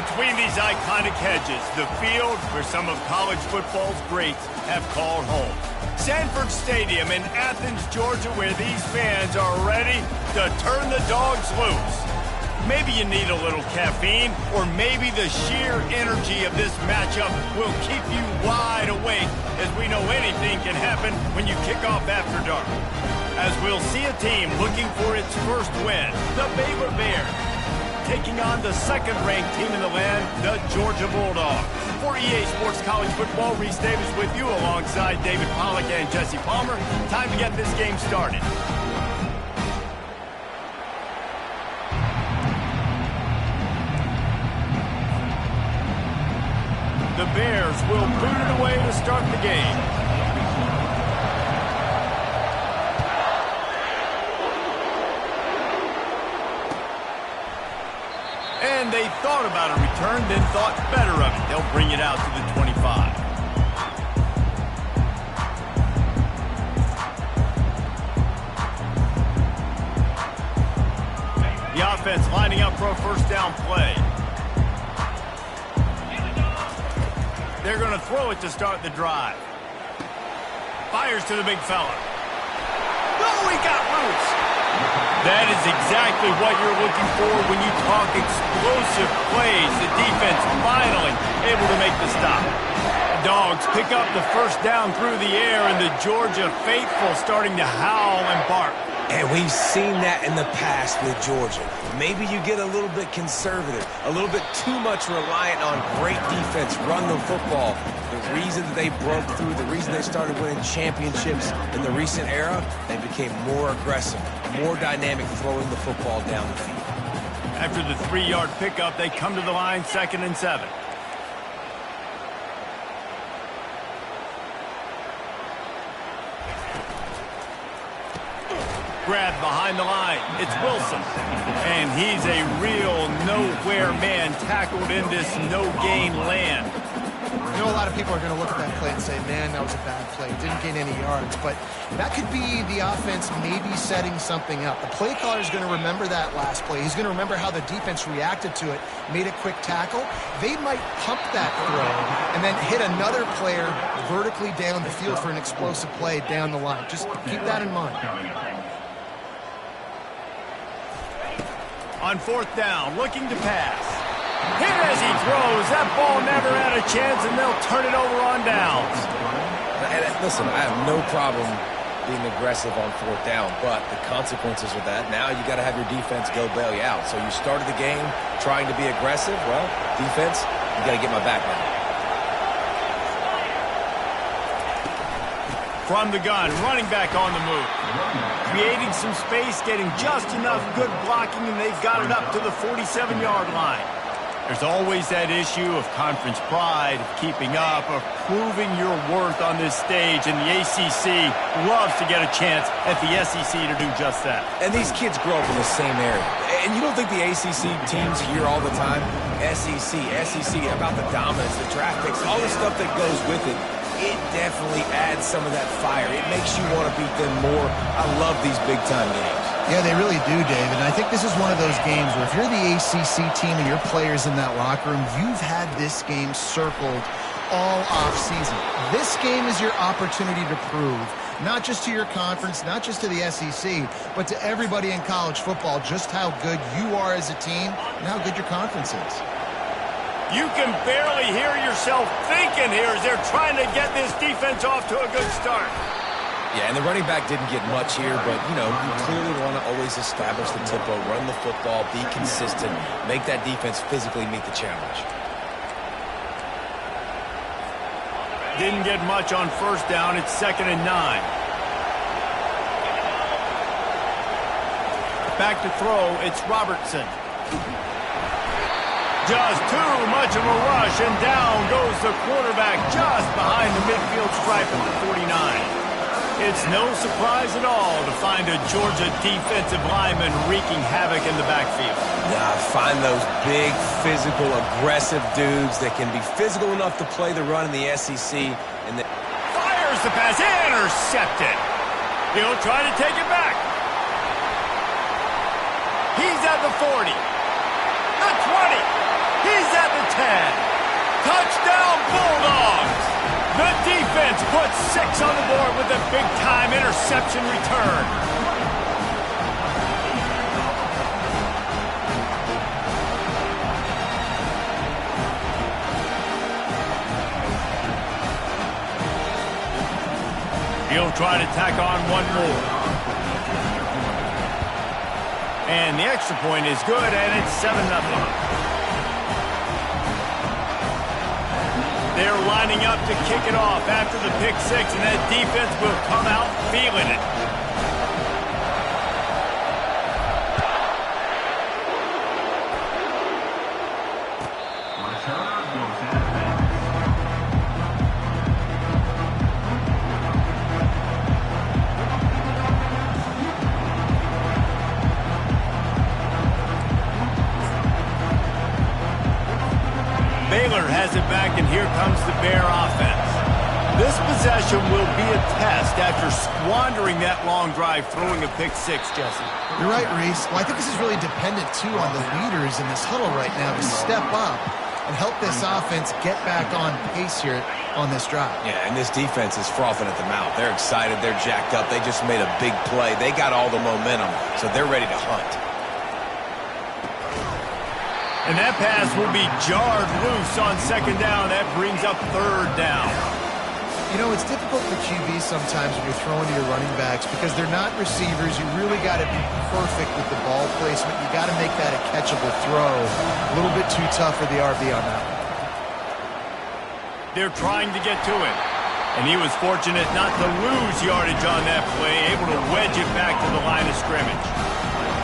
Between these iconic hedges, the field where some of college football's greats have called home. Sanford Stadium in Athens, Georgia, where these fans are ready to turn the dogs loose. Maybe you need a little caffeine, or maybe the sheer energy of this matchup will keep you wide awake, as we know anything can happen when you kick off after dark. As we'll see a team looking for its first win, the Baylor Bears, taking on the second-ranked team in the land, the Georgia Bulldogs. For EA Sports College Football, Reese Davis with you alongside David Pollack and Jesse Palmer. Time to get this game started. The Bears will boot it away to start the game. And they thought about a return, then thought better of it. They'll bring it out to the 25. The offense lining up for a first down play. They're going to throw it to start the drive. Fires to the big fella. Oh, he got loose. That is exactly what you're looking for when you talk explosive plays. The defense finally able to make the stop. The Dogs pick up the first down through the air, and the Georgia faithful starting to howl and bark. And we've seen that in the past with Georgia. Maybe you get a little bit conservative, a little bit too much reliant on great defense, run the football. The reason that they broke through, the reason they started winning championships in the recent era, they became more aggressive, more dynamic throwing the football down the field. After the 3-yard pickup, they come to the line, 2nd and 7. Grabbed behind the line. It's Wilson. And he's a real nowhere man tackled in this no-gain land. You know, a lot of people are going to look at that play and say, man, that was a bad play. Didn't gain any yards. But that could be the offense maybe setting something up. The play caller is going to remember that last play. He's going to remember how the defense reacted to it, made a quick tackle. They might pump that throw and then hit another player vertically down the field for an explosive play down the line. Just keep that in mind. On 4th down, looking to pass. Hit as he throws. That ball never had a chance, and they'll turn it over on downs. Listen, I have no problem being aggressive on 4th down, but the consequences of that, now you got to have your defense go bail you out. So you started the game trying to be aggressive. Well, defense, you got to get my back now. From the gun, running back on the move. Creating some space, getting just enough good blocking, and they've got it up to the 47-yard line. There's always that issue of conference pride, of keeping up, of proving your worth on this stage, and the ACC loves to get a chance at the SEC to do just that. And these kids grow up in the same area. And you don't think the ACC teams hear all the time, SEC, about the dominance, the draft picks, all the stuff that goes with it. It definitely adds some of that fire. It makes you want to beat them more. I love these big-time games. Yeah, they really do, David. And I think this is one of those games where if you're the ACC team and your players in that locker room, you've had this game circled all off-season. This game is your opportunity to prove, not just to your conference, not just to the SEC, but to everybody in college football, just how good you are as a team and how good your conference is. You can barely hear yourself thinking here as they're trying to get this defense off to a good start. Yeah, and the running back didn't get much here, but, you know, you clearly want to always establish the tempo, run the football, be consistent, make that defense physically meet the challenge. Didn't get much on 1st down. It's 2nd and 9. Back to throw. It's Robertson. Just too much of a rush, and down goes the quarterback just behind the midfield stripe at the 49. It's no surprise at all to find a Georgia defensive lineman wreaking havoc in the backfield. Nah, find those big, physical, aggressive dudes that can be physical enough to play the run in the SEC. And fires the pass, intercepted. He'll try to take it back. He's at the 40, the 20. He's at the 10. Touchdown, Bulldogs! The defense puts 6 on the board with a big-time interception return. He'll try to tack on one more. And the extra point is good, and it's 7-0. They're lining up to kick it off after the pick 6, and that defense will come out feeling it. Baylor has it back, and here comes the Bear offense. This possession will be a test after squandering that long drive, throwing a pick 6, Jesse. You're right, Reese. Well, I think this is really dependent, too, on the leaders in this huddle right now to step up and help this offense get back on pace here on this drive. Yeah, and this defense is frothing at the mouth. They're excited. They're jacked up. They just made a big play. They got all the momentum, so they're ready to hunt. And that pass will be jarred loose on 2nd down. That brings up 3rd down. You know, it's difficult for QBs sometimes when you're throwing to your running backs because they're not receivers. You really got to be perfect with the ball placement. You got to make that a catchable throw. A little bit too tough for the RB on that one. They're trying to get to it. And he was fortunate not to lose yardage on that play, able to wedge it back to the line of scrimmage.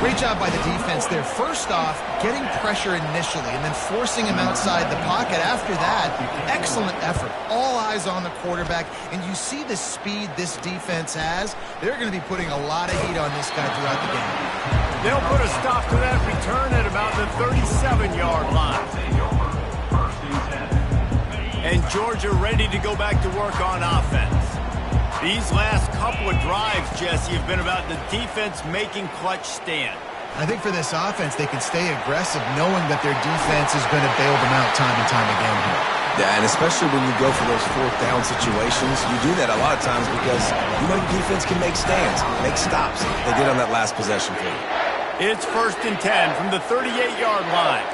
Great job by the defense there. First off, getting pressure initially and then forcing him outside the pocket. After that, excellent effort. All eyes on the quarterback. And you see the speed this defense has. They're going to be putting a lot of heat on this guy throughout the game. They'll put a stop to that return at about the 37-yard line. And Georgia ready to go back to work on offense. These last couple of drives, Jesse, have been about the defense making clutch stand. I think for this offense, they can stay aggressive knowing that their defense is going to bail them out time and time again here. Yeah, and especially when you go for those 4th down situations, you do that a lot of times because you know your defense can make stands, make stops. They did on that last possession for you. It's 1st and 10 from the 38-yard line.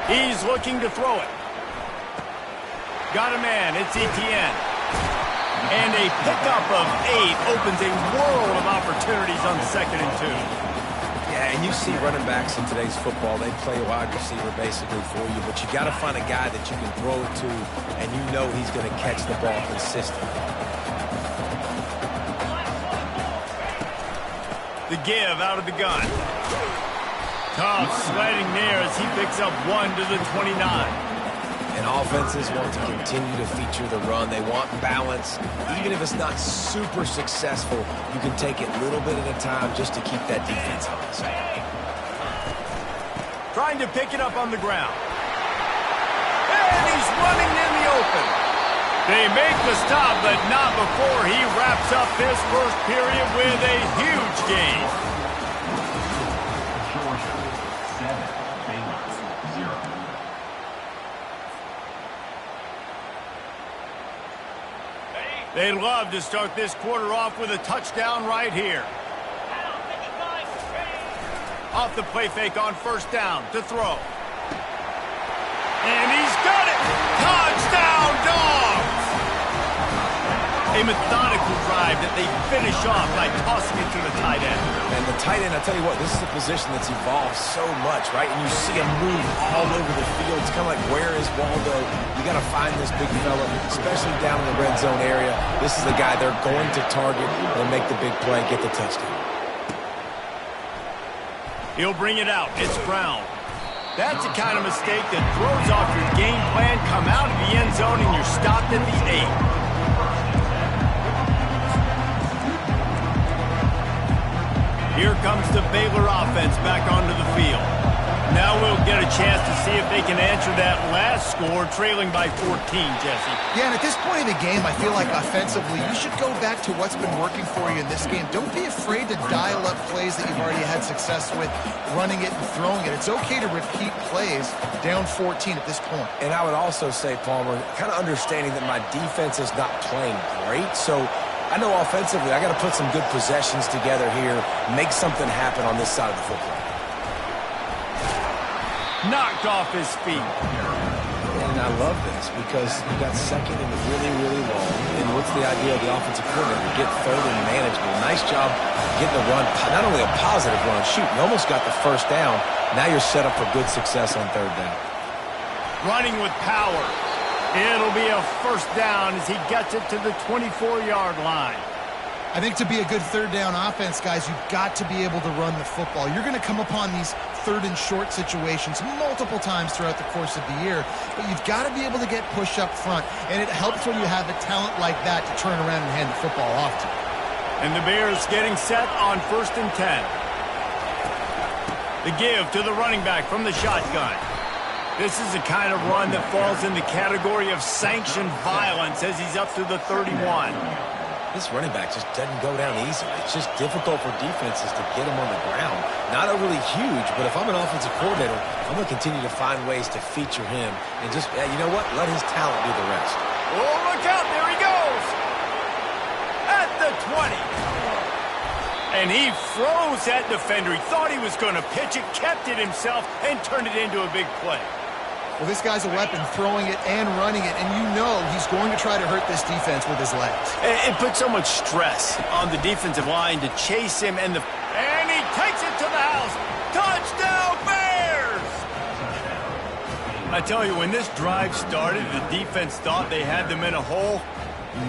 He's looking to throw it. Got a man, it's Etienne. And a pickup of 8 opens a world of opportunities on 2nd and 2. Yeah, and you see running backs in today's football, they play wide receiver basically for you, but you got to find a guy that you can throw it to, and you know he's going to catch the ball consistently. The give out of the gun. Tough sledding there as he picks up 1 to the 29. And offenses want to continue to feature the run. They want balance. Even if it's not super successful, you can take it little bit at a time just to keep that defense honest. Trying to pick it up on the ground. And he's running in the open. They make the stop, but not before he wraps up this first period with a huge gain. They'd love to start this quarter off with a touchdown right here. Off the play fake on 1st down to throw. And he's got it! Touchdown, Dogs! A methodical drive that they finish off by tossing it to the tight end. And the tight end, I tell you what, this is a position that's evolved so much, right? And you see him move all over the field. It's kind of like, where is Waldo? You got to find this big fella, especially down in the red zone area. This is the guy they're going to target and make the big play, get the touchdown. He'll bring it out. It's Brown. That's the kind of mistake that throws off your game plan. Come out of the end zone and you're stopped at the 8. Here comes the Baylor offense back onto the field. Now we'll get a chance to see if they can answer that last score, trailing by 14, Jesse. Yeah, and at this point in the game, I feel like offensively, you should go back to what's been working for you in this game. Don't be afraid to dial up plays that you've already had success with, running it and throwing it. It's okay to repeat plays down 14 at this point. And I would also say, Palmer, kind of understanding that my defense is not playing great, so I know offensively I got to put some good possessions together here, make something happen on this side of the football. Knocked off his feet. And I love this because you got second and really, really long. And what's the idea of the offensive coordinator? Get third and manageable. Nice job getting the run, not only a positive run, shoot, you almost got the first down. Now you're set up for good success on third down. Running with power. It'll be a first down as he gets it to the 24-yard line. I think to be a good third down offense, guys, you've got to be able to run the football. You're going to come upon these third and short situations multiple times throughout the course of the year, but you've got to be able to get push up front, and it helps when you have a talent like that to turn around and hand the football off to. And the Bears getting set on 1st and 10. The give to the running back from the shotgun. This is the kind of run that falls in the category of sanctioned violence as he's up to the 31. This running back just doesn't go down easily. It's just difficult for defenses to get him on the ground. Not overly huge, but if I'm an offensive coordinator, I'm going to continue to find ways to feature him and just, you know what, let his talent do the rest. Oh, look out, there he goes! At the 20. And he froze that defender. He thought he was going to pitch it, kept it himself, and turned it into a big play. Well, this guy's a weapon, throwing it and running it, and you know he's going to try to hurt this defense with his legs. It puts so much stress on the defensive line to chase him, and he takes it to the house. Touchdown, Bears! I tell you, when this drive started, the defense thought they had them in a hole.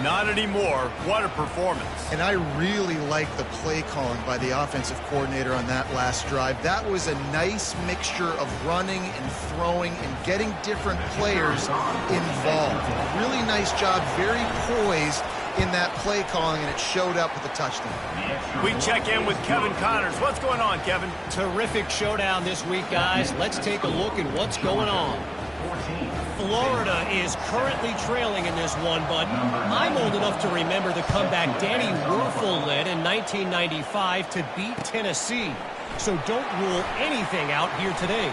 Not anymore. What a performance. And I really like the play calling by the offensive coordinator on that last drive. That was a nice mixture of running and throwing and getting different players involved. Really nice job, very poised in that play calling, and it showed up with a touchdown. We check in with Kevin Connors. What's going on, Kevin? Terrific showdown this week, guys. Let's take a look at what's going on. Florida is currently trailing in this one, but I'm old enough to remember the comeback Danny Werfel led in 1995 to beat Tennessee. So don't rule anything out here today.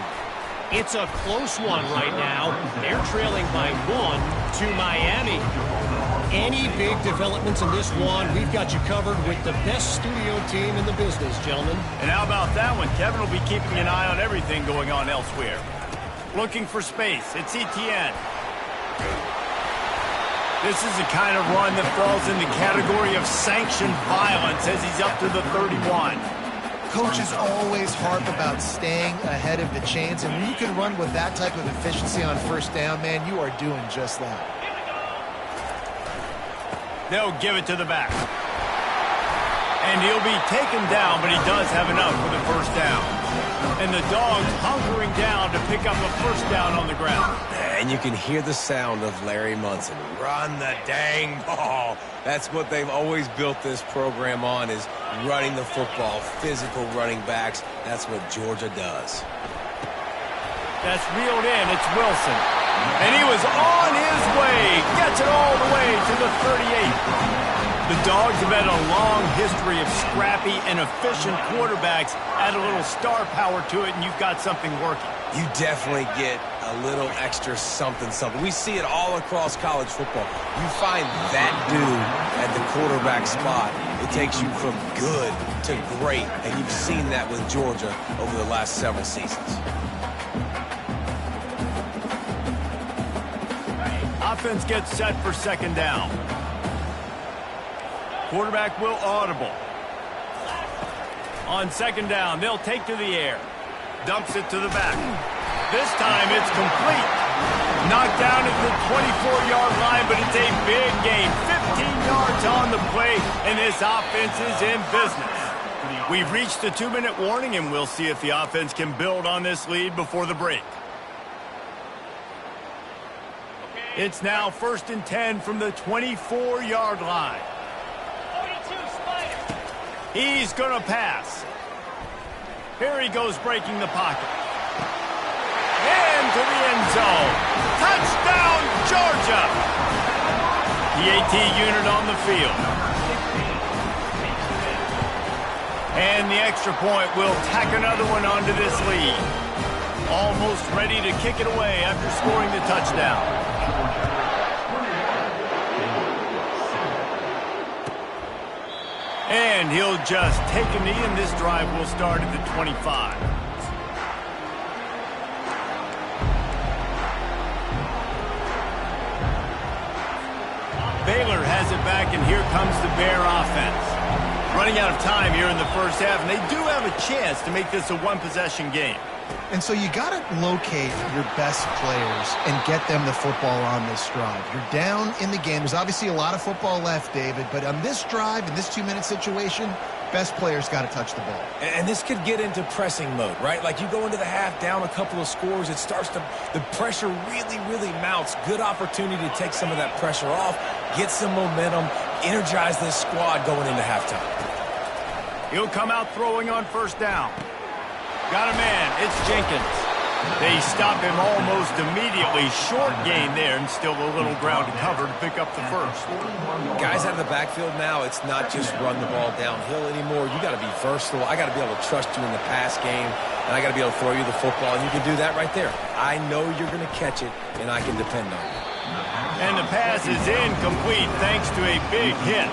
It's a close one right now. They're trailing by 1 to Miami. Any big developments in this one, we've got you covered with the best studio team in the business, gentlemen. And how about that one? Kevin will be keeping an eye on everything going on elsewhere. Looking for space. It's ETN. This is the kind of run that falls in the category of sanctioned violence as he's up to the 31. Coaches always harp about staying ahead of the chains, and when you can run with that type of efficiency on first down, man, you are doing just that. They'll give it to the back. And he'll be taken down, but he does have enough for the first down. And the Dogs hunkering down to pick up a first down on the ground. And you can hear the sound of Larry Munson. Run the dang ball. That's what they've always built this program on, is running the football, physical running backs. That's what Georgia does. That's reeled in. It's Wilson. And he was on his way. Gets it all the way to the 38. The Dogs have had a long history of scrappy and efficient quarterbacks. Add a little star power to it, and you've got something working. You definitely get a little extra something. We see it all across college football. You find that dude at the quarterback spot, it takes you from good to great, and you've seen that with Georgia over the last several seasons. Offense gets set for second down. Quarterback will audible. On second down, they'll take to the air. Dumps it to the back. This time it's complete. Knocked down at the 24-yard line, but it's a big game. 15 yards on the play, and this offense is in business. We've reached the 2-minute warning, and we'll see if the offense can build on this lead before the break. It's now 1st and 10 from the 24-yard line. He's going to pass. Here he goes, breaking the pocket. zone. Touchdown, Georgia! The AT unit on the field. And the extra point will tack another one onto this lead. Almost ready to kick it away after scoring the touchdown. And he'll just take a knee, and this drive will start at the 25. Baylor has it back, and here comes the Bear offense. Running out of time here in the first half, and they do have a chance to make this a one-possession game. And so you got to locate your best players and get them the football on this drive. You're down in the game. There's obviously a lot of football left, David, but on this drive, in this 2-minute situation, best players got to touch the ball. And this could get into pressing mode, right? Like you go into the half down a couple of scores, it starts to, the pressure really, really mounts. Good opportunity to take some of that pressure off, get some momentum, energize this squad going into halftime. He'll come out throwing on first down. Got a man. It's Jenkins. They stop him almost immediately. Short gain there, and still a little ground to cover to pick up the first. Guys out of the backfield now, it's not just run the ball downhill anymore. You got to be versatile. I got to be able to trust you in the pass game, and I got to be able to throw you the football, and you can do that right there. I know you're going to catch it, and I can depend on it. And the pass is incomplete thanks to a big hit.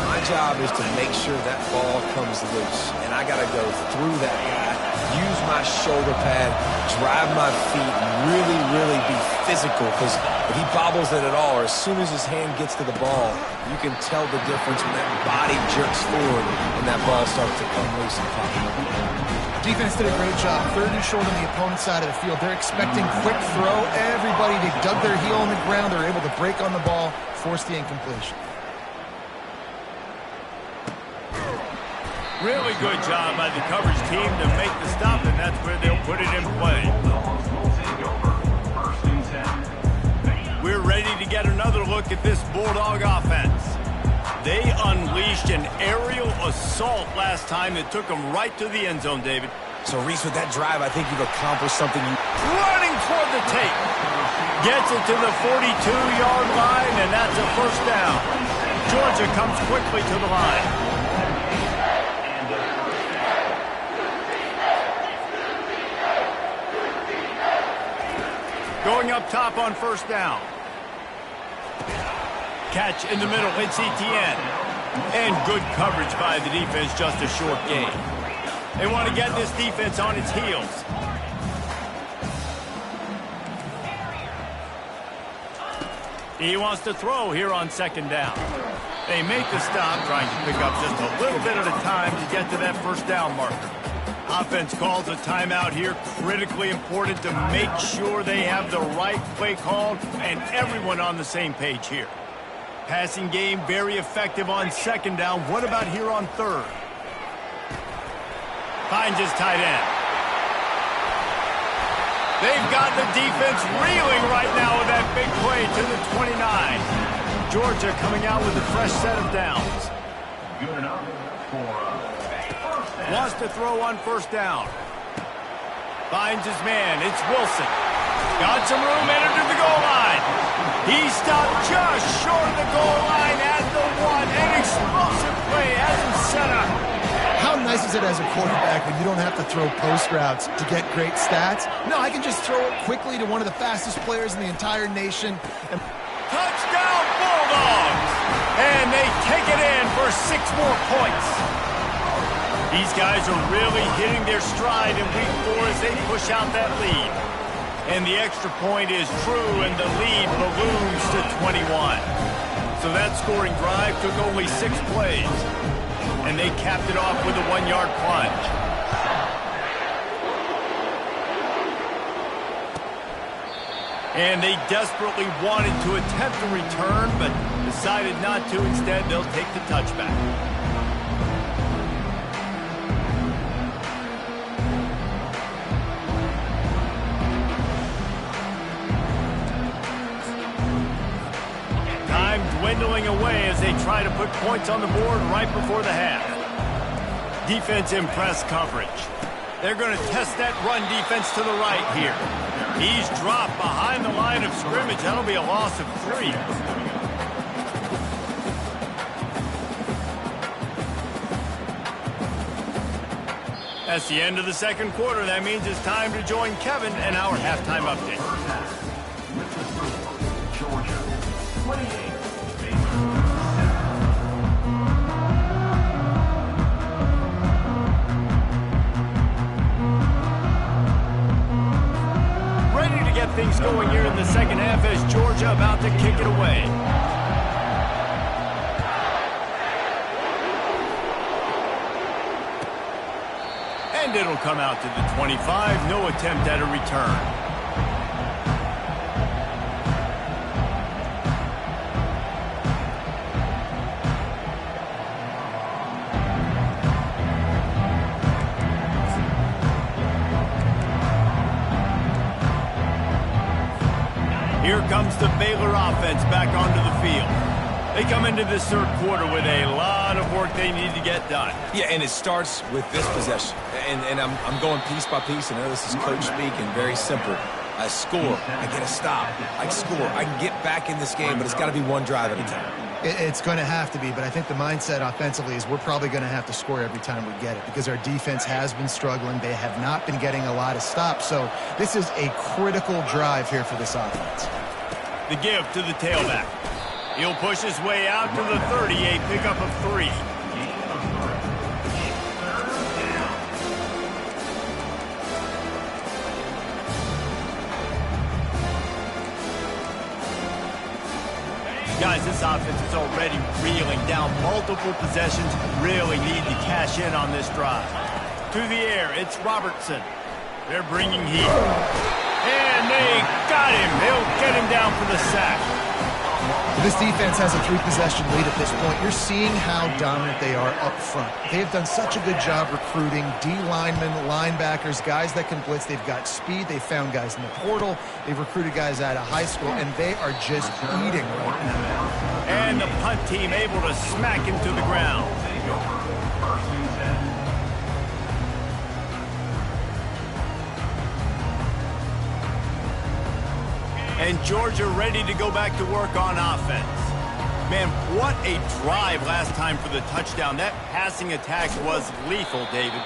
My job is to make sure that ball comes loose, and I got to go through that guy, use my shoulder pad, drive my feet, and really, really be physical, because if he bobbles it at all, or as soon as his hand gets to the ball, you can tell the difference when that body jerks forward and that ball starts to come loose and pop. Defense did a great job. 3rd and short on the opponent's side of the field. They're expecting quick throw. Everybody, they dug their heel on the ground. They're able to break on the ball, force the incompletion. Really good job by the coverage team to make the stop, and that's where they'll put it in play. We're ready to get another look at this Bulldog offense. They unleashed an aerial assault last time that took them right to the end zone, David. So, Reese, with that drive, I think you've accomplished something. Running toward the tape. Gets it to the 42-yard line, and that's a first down. Georgia comes quickly to the line. Going up top on first down. Catch in the middle, it's Etienne. And good coverage by the defense, just a short gain. They want to get this defense on its heels. He wants to throw here on second down. They make the stop, trying to pick up just a little bit at a time to get to that first down marker. Offense calls a timeout here, critically important to make sure they have the right play called and everyone on the same page here. Passing game very effective on second down. What about here on third? Finds his tight end. They've got the defense reeling right now with that big play to the 29. Georgia coming out with a fresh set of downs. Good enough for Wants to throw on first down. Finds his man. It's Wilson. Got some room, entered to the goal line. He stopped just short of the goal line at the 1. An explosive play has him set up. How nice is it as a quarterback when you don't have to throw post routes to get great stats? No, I can just throw it quickly to one of the fastest players in the entire nation. And touchdown, Bulldogs! And they take it in for 6 more points. These guys are really hitting their stride in week 4 as they push out that lead. And the extra point is true, and the lead balloons to 21. So that scoring drive took only 6 plays. And they capped it off with a 1-yard plunge. And they desperately wanted to attempt a return, but decided not to. Instead, they'll take the touchback. Dwindling away as they try to put points on the board right before the half. Defense in press coverage. They're going to test that run defense to the right here. He's dropped behind the line of scrimmage. That'll be a loss of 3. That's the end of the second quarter. That means it's time to join Kevin and our halftime update. Georgia, 28. Ready to get things going here in the second half as Georgia about to kick it away. And it'll come out to the 25. No attempt at a return. Here comes the Baylor offense back onto the field. They come into this third quarter with a lot of work they need to get done. Yeah, and it starts with this possession. And I'm going piece by piece. I know this is coach speak and very simple. I score, I get a stop, I score, I can get back in this game, but it's got to be one drive at a time. It's going to have to be, but I think the mindset offensively is we're probably going to have to score every time we get it because our defense has been struggling. They have not been getting a lot of stops, so this is a critical drive here for this offense. The give to the tailback. He'll push his way out to the 30, a pickup of 3. Guys, this offense is already reeling down multiple possessions. Really need to cash in on this drive. To the air, it's Robertson. They're bringing heat. And they got him. They'll get him down for the sack. This defense has a 3-possession lead at this point. You're seeing how dominant they are up front. They have done such a good job recruiting D-linemen, linebackers, guys that can blitz. They've got speed. They found guys in the portal. They've recruited guys out of high school, and they are just eating right now. And the punt team able to smack him to the ground. And Georgia ready to go back to work on offense. Man, what a drive last time for the touchdown. That passing attack was lethal, David.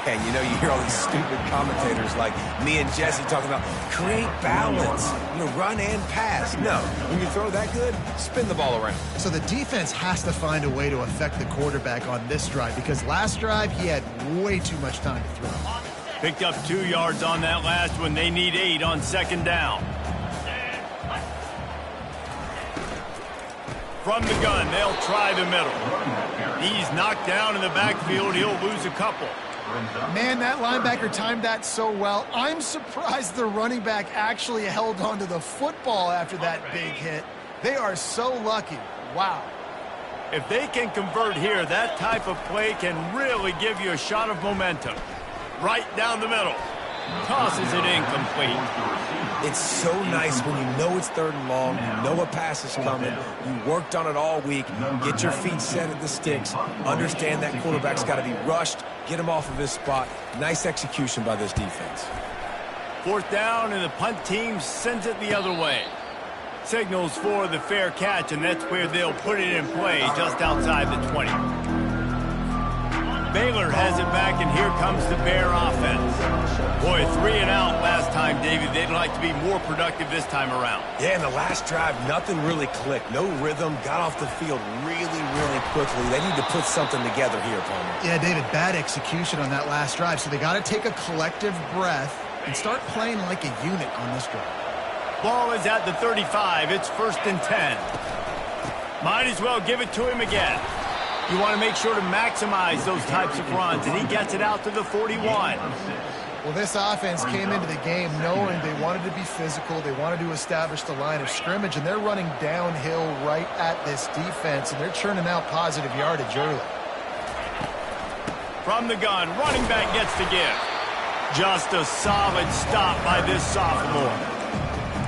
Yeah, you know, you hear all these stupid commentators like me and Jesse talking about create balance, run and pass. No, when you throw that good, spin the ball around. So the defense has to find a way to affect the quarterback on this drive because last drive he had way too much time to throw. Picked up 2 yards on that last one. They need 8 on second down. From the gun, they'll try the middle. He's knocked down in the backfield. He'll lose a couple. Man, that linebacker timed that so well. I'm surprised the running back actually held onto the football after that big hit. They are so lucky. Wow. If they can convert here, that type of play can really give you a shot of momentum. Right down the middle. Tosses it incomplete. It's so nice when you know it's 3rd and long, you know a pass is coming, you worked on it all week, get your feet set at the sticks, understand that quarterback's got to be rushed, get him off of his spot. Nice execution by this defense. 4th down, and the punt team sends it the other way. Signals for the fair catch, and that's where they'll put it in play, just outside the 20. Baylor has it back, and here comes the Bear offense. Boy, 3 and out last time, David. They'd like to be more productive this time around. Yeah, in the last drive, nothing really clicked. No rhythm, got off the field really, really quickly. They need to put something together here, Palmer. Yeah, David, bad execution on that last drive, so they got to take a collective breath and start playing like a unit on this drive. Ball is at the 35. It's 1st and 10. Might as well give it to him again. You want to make sure to maximize those types of runs, and he gets it out to the 41. Well, this offense came into the game knowing they wanted to be physical, they wanted to establish the line of scrimmage, and they're running downhill right at this defense, and they're churning out positive yardage early. From the gun, running back gets the give. Just a solid stop by this sophomore.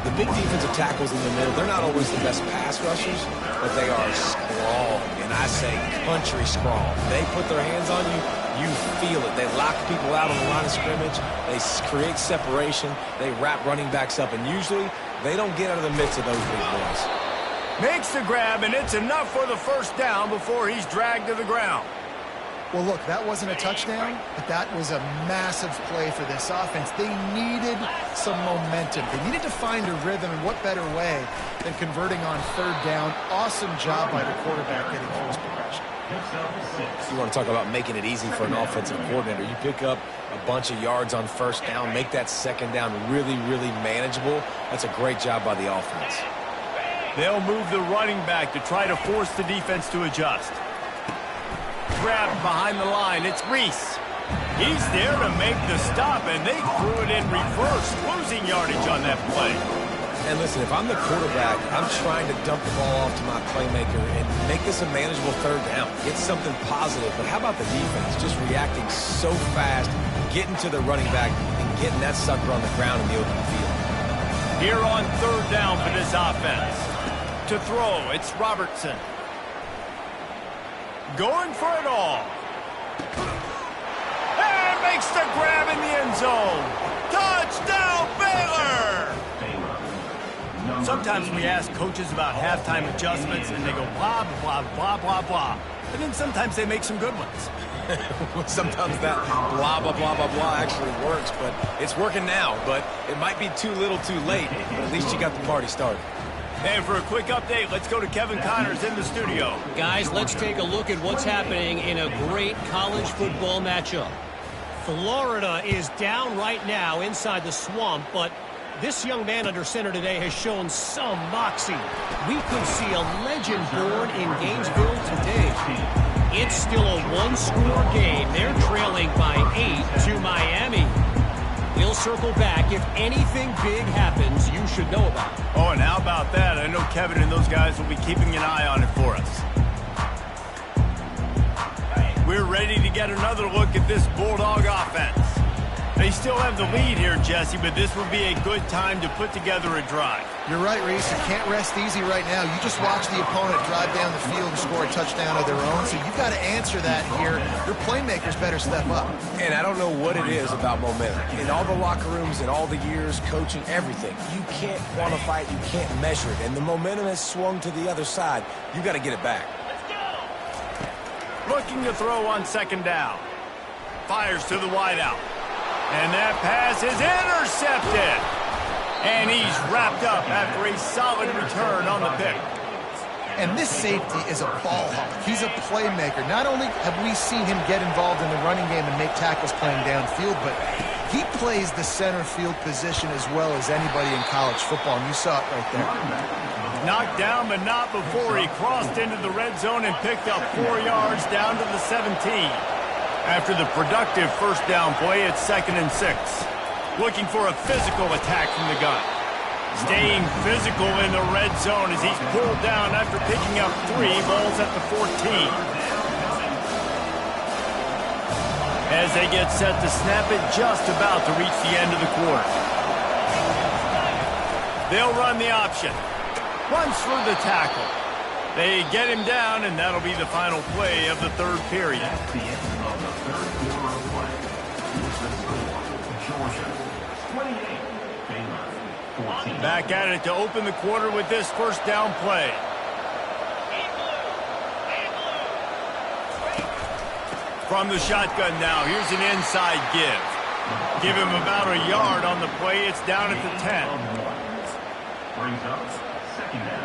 The big defensive tackles in the middle, they're not always the best pass rushers, but they are strong, and I say country strong. They put their hands on you, you feel it. They lock people out on the line of scrimmage. They create separation. They wrap running backs up, and usually they don't get out of the midst of those big boys. Makes the grab, and it's enough for the first down before he's dragged to the ground. Well, look, that wasn't a touchdown, but that was a massive play for this offense. They needed some momentum. They needed to find a rhythm, and what better way than converting on third down. Awesome job by the quarterback getting through his progression. You want to talk about making it easy for an offensive coordinator. You pick up a bunch of yards on first down, make that second down really, really manageable. That's a great job by the offense. They'll move the running back to try to force the defense to adjust. Grabbed behind the line, it's Reese. He's there to make the stop, and they threw it in reverse, losing yardage on that play. And listen, if I'm the quarterback, I'm trying to dump the ball off to my playmaker and make this a manageable third down. Get something positive. But how about the defense just reacting so fast, getting to the running back, and getting that sucker on the ground in the open field? Here on third down for this offense. To throw, it's Robertson. Going for it all. And makes the grab in the end zone. Touchdown, Baylor! Sometimes we ask coaches about halftime adjustments, and they go blah, blah, blah, blah, blah. And then sometimes they make some good ones. Sometimes that blah, blah, blah, blah, blah actually works, but it's working now. But it might be too little too late, but at least you got the party started. And for a quick update, let's go to Kevin Connors in the studio. Guys, let's take a look at what's happening in a great college football matchup. Florida is down right now inside the swamp, but this young man under center today has shown some moxie. We could see a legend born in Gainesville today. It's still a one-score game. They're trailing by 8 to Miami. We'll circle back. If anything big happens, you should know about it. Oh, and how about that? I know Kevin and those guys will be keeping an eye on it for us. We're ready to get another look at this Bulldog offense. They still have the lead here, Jesse, but this would be a good time to put together a drive. You're right, Reese. You can't rest easy right now. You just watch the opponent drive down the field and score a touchdown of their own, so you've got to answer that here. Your playmakers better step up. And I don't know what it is about momentum. In all the locker rooms, in all the years, coaching, everything, you can't quantify it, you can't measure it. And the momentum has swung to the other side. You got to get it back. Looking to throw on second down. Fires to the wideout. And that pass is intercepted. And he's wrapped up after a solid return on the pick. And this safety is a ball hawk. He's a playmaker. Not only have we seen him get involved in the running game and make tackles playing downfield, but he plays the center field position as well as anybody in college football, and you saw it right there. Knocked down, but not before he crossed into the red zone and picked up 4 yards down to the 17. After the productive first down play, it's 2nd and 6. Looking for a physical attack from the gun. Staying physical in the red zone as he's pulled down after picking up 3 balls at the 14. As they get set to snap it, just about to reach the end of the quarter. They'll run the option. Runs for the tackle. They get him down, and that'll be the final play of the third period. That's the end of the third quarter of play. Here's the score. Georgia 28, Baylor 14. Back at it to open the quarter with this first down play. From the shotgun now, here's an inside give. Give him about a yard on the play. It's down at the 10. Brings up second down.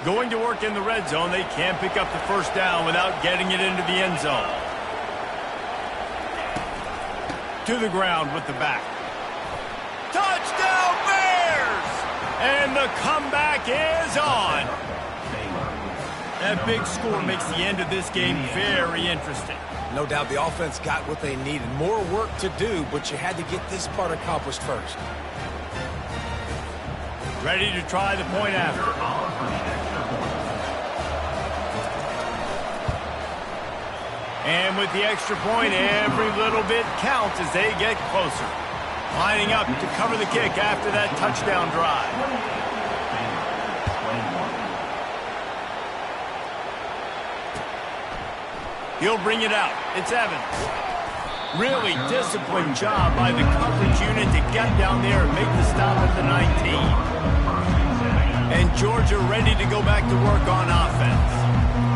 Going to work in the red zone, they can't pick up the first down without getting it into the end zone. To the ground with the back. Touchdown Bears! And the comeback is on. That big score makes the end of this game very interesting. No doubt the offense got what they needed. More work to do, but you had to get this part accomplished first. Ready to try the point after. And with the extra point, every little bit counts as they get closer. Lining up to cover the kick after that touchdown drive. He'll bring it out. It's Evans. Really disciplined job by the coverage unit to get down there and make the stop at the 19. And Georgia ready to go back to work on offense.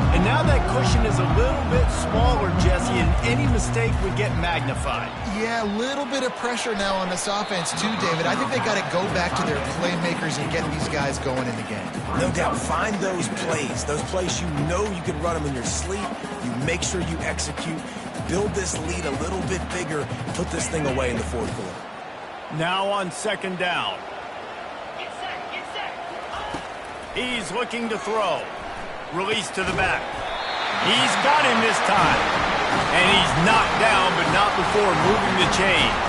And now that cushion is a little bit smaller, Jesse, and any mistake would get magnified. Yeah, a little bit of pressure now on this offense too, David. I think they got to go back to their playmakers and get these guys going in the game. No doubt. Find those plays you know you can run them in your sleep. You make sure you execute. Build this lead a little bit bigger. Put this thing away in the fourth quarter. Now on second down. He's looking to throw. Release to the back. He's got him this time. And he's knocked down, but not before moving the chains.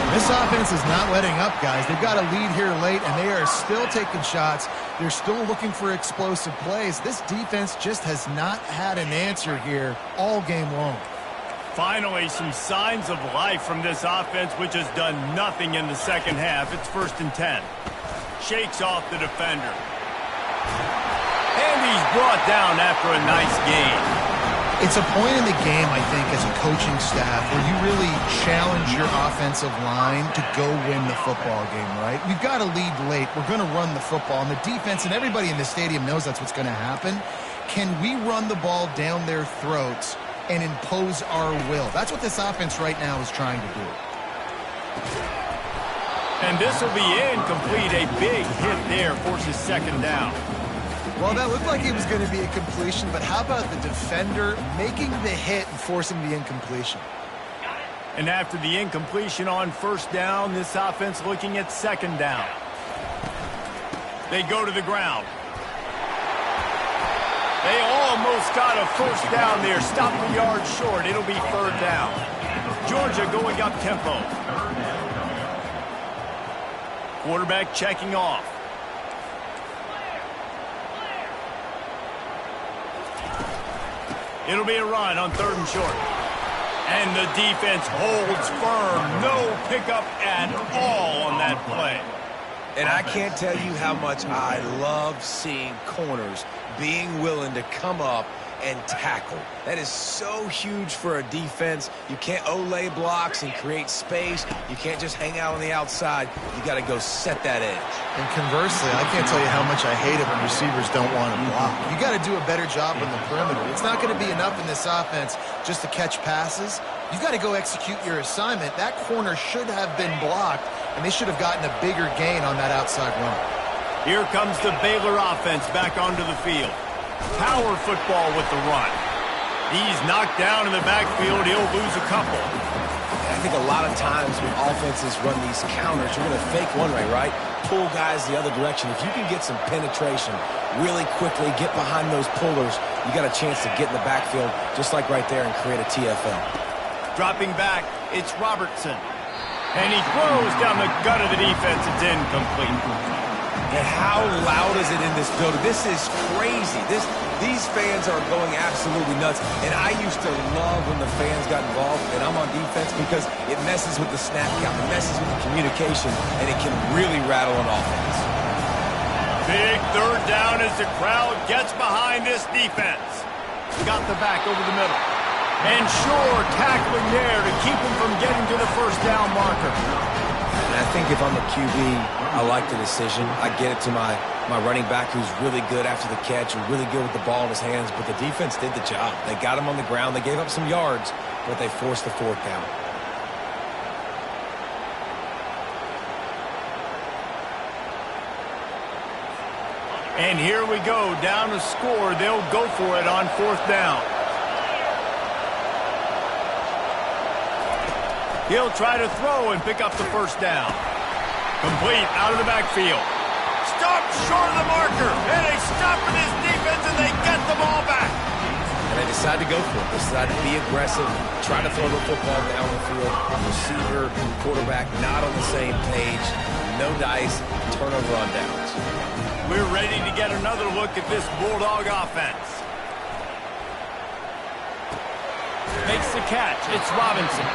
This offense is not letting up, guys. They've got a lead here late, and they are still taking shots. They're still looking for explosive plays. This defense just has not had an answer here all game long. Finally, some signs of life from this offense, which has done nothing in the second half. It's 1st and 10. Shakes off the defender. And he's brought down after a nice game. It's a point in the game, I think, as a coaching staff where you really challenge your offensive line to go win the football game, right? We've got to lead late. We're going to run the football. And the defense and everybody in the stadium knows that's what's going to happen. Can we run the ball down their throats and impose our will? That's what this offense right now is trying to do. And this will be incomplete. A big hit there forces second down. Well, that looked like it was going to be a completion, but how about the defender making the hit and forcing the incompletion? And after the incompletion on first down, this offense looking at second down. They go to the ground. They almost got a first down there. Stop the yard short. It'll be third down. Georgia going up tempo. Quarterback checking off. It'll be a run on 3rd and short. And the defense holds firm. No pickup at all on that play. And I can't tell you how much I love seeing corners being willing to come up and tackle. That is so huge for a defense. You can't olay blocks and create space. You can't just hang out on the outside. You got to go set that edge. And conversely, I can't tell you how much I hate it when receivers don't want to block. You got to do a better job on the perimeter. It's not going to be enough in this offense just to catch passes. You've got to go execute your assignment. That corner should have been blocked, and they should have gotten a bigger gain on that outside run. Here comes the Baylor offense back onto the field. Power football with the run. He's knocked down in the backfield. He'll lose a couple. I think a lot of times when offenses run these counters, you're going to fake one way, right? Pull guys the other direction. If you can get some penetration really quickly, get behind those pullers, you got a chance to get in the backfield just like right there and create a TFL. Dropping back, it's Robertson. And he throws down the gut of the defense. It's incomplete. And how loud is it in this building? This is crazy. These fans are going absolutely nuts. And I used to love when the fans got involved, and I'm on defense, because it messes with the snap count, it messes with the communication, and it can really rattle an offense. Big third down as the crowd gets behind this defense. Got the back over the middle. And sure, tackling there to keep him from getting to the first down marker. And I think if I'm a QB, I like the decision. I get it to my running back, who's really good after the catch and really good with the ball in his hands. But the defense did the job. They got him on the ground. They gave up some yards, but they forced the fourth down. And here we go. Down to score. They'll go for it on fourth down. He'll try to throw and pick up the first down. Complete out of the backfield. Stopped short of the marker. And they stop for this defense, and they get the ball back. And they decide to go for it. They decide to be aggressive, try to throw the football down the field. Receiver, quarterback not on the same page. No dice, turnover on downs. We're ready to get another look at this Bulldog offense. makes the catch. It's Robinson.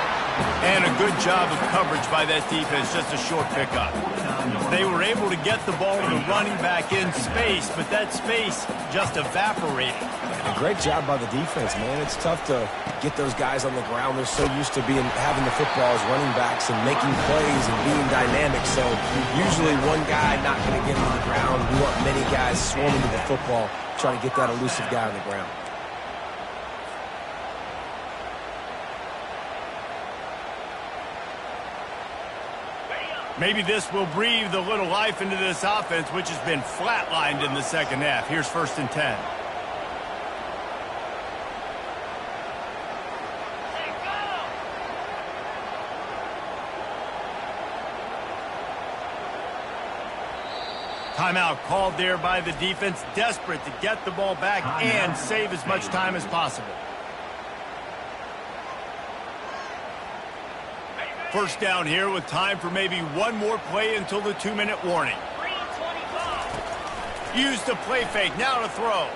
And a good job of coverage by that defense, just a short pickup. They were able to get the ball to the running back in space, but that space just evaporated. A great job by the defense, man. It's tough to get those guys on the ground. They're so used to having the football as running backs and making plays and being dynamic. So usually one guy not going to get on the ground. We want many guys swarming to the football, trying to get that elusive guy on the ground. Maybe this will breathe a little life into this offense, which has been flatlined in the second half. Here's 1st and 10. Timeout called there by the defense, desperate to get the ball back and save as much time as possible. 1st down here with time for maybe one more play until the 2-minute warning. Used the play fake, now to throw.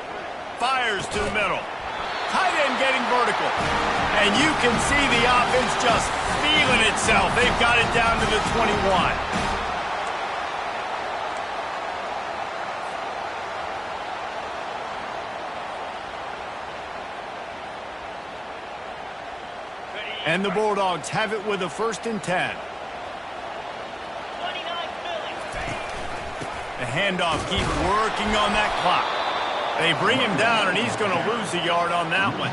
Fires to the middle. Tight end getting vertical. And you can see the offense just feeling itself. They've got it down to the 21. And the Bulldogs have it with a 1st and 10. The handoff keeps working on that clock. They bring him down, and he's going to lose a yard on that one.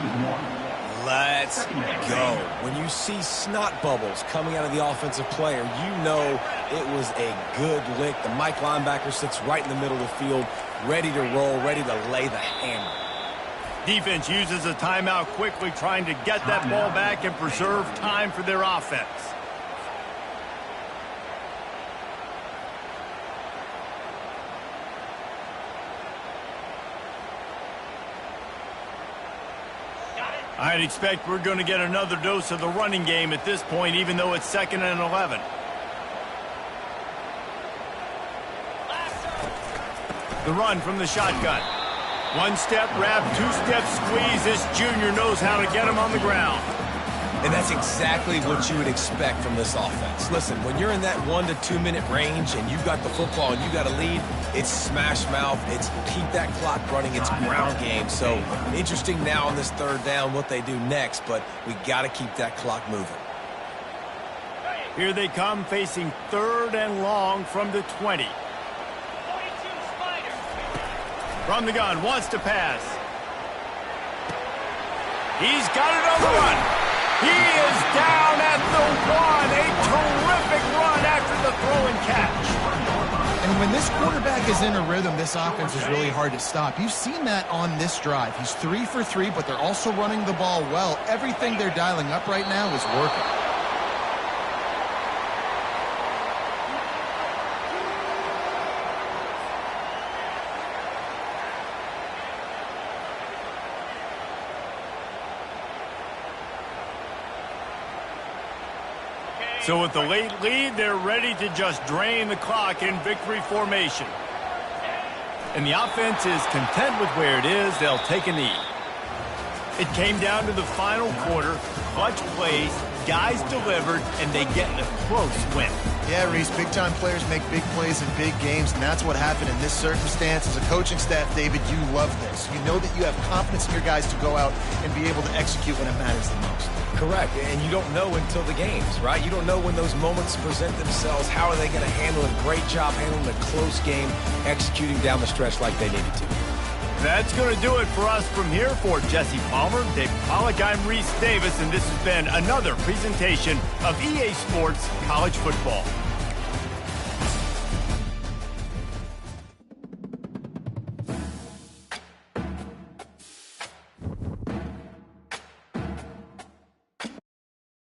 Let's go. When you see snot bubbles coming out of the offensive player, you know it was a good lick. The Mike linebacker sits right in the middle of the field, ready to roll, ready to lay the hammer. Defense uses a timeout quickly, trying to get that ball back and preserve time for their offense. I'd expect we're going to get another dose of the running game at this point, even though it's 2nd and 11. The run from the shotgun. 1-step wrap, 2-step squeeze. This junior knows how to get him on the ground. And that's exactly what you would expect from this offense. Listen, when you're in that 1 to 2 minute range and you've got the football and you got a lead, it's smash mouth, it's keep that clock running, it's ground game. So interesting now on this 3rd down what they do next, but we got to keep that clock moving. Here they come, facing 3rd and long from the 20. From the gun, wants to pass. He's got it on the run. He is down at the 1. A terrific run after the throw and catch. And when this quarterback is in a rhythm, this offense is really hard to stop. You've seen that on this drive. He's 3 for 3, but they're also running the ball well. Everything they're dialing up right now is working. So with the late lead, they're ready to just drain the clock in victory formation. And the offense is content with where it is. They'll take a knee. It came down to the final quarter. Clutch plays, guys delivered, and they get a close win. Yeah, Reese, big-time players make big plays in big games, and that's what happened in this circumstance. As a coaching staff, David, you love this. You know that you have confidence in your guys to go out and be able to execute when it matters the most. Correct, and you don't know until the games, right? You don't know when those moments present themselves. How are they going to handle it? Great job handling a close game, executing down the stretch like they needed to. That's going to do it for us from here. For Jesse Palmer, Dave Pollack, I'm Reese Davis, and this has been another presentation of EA Sports College Football.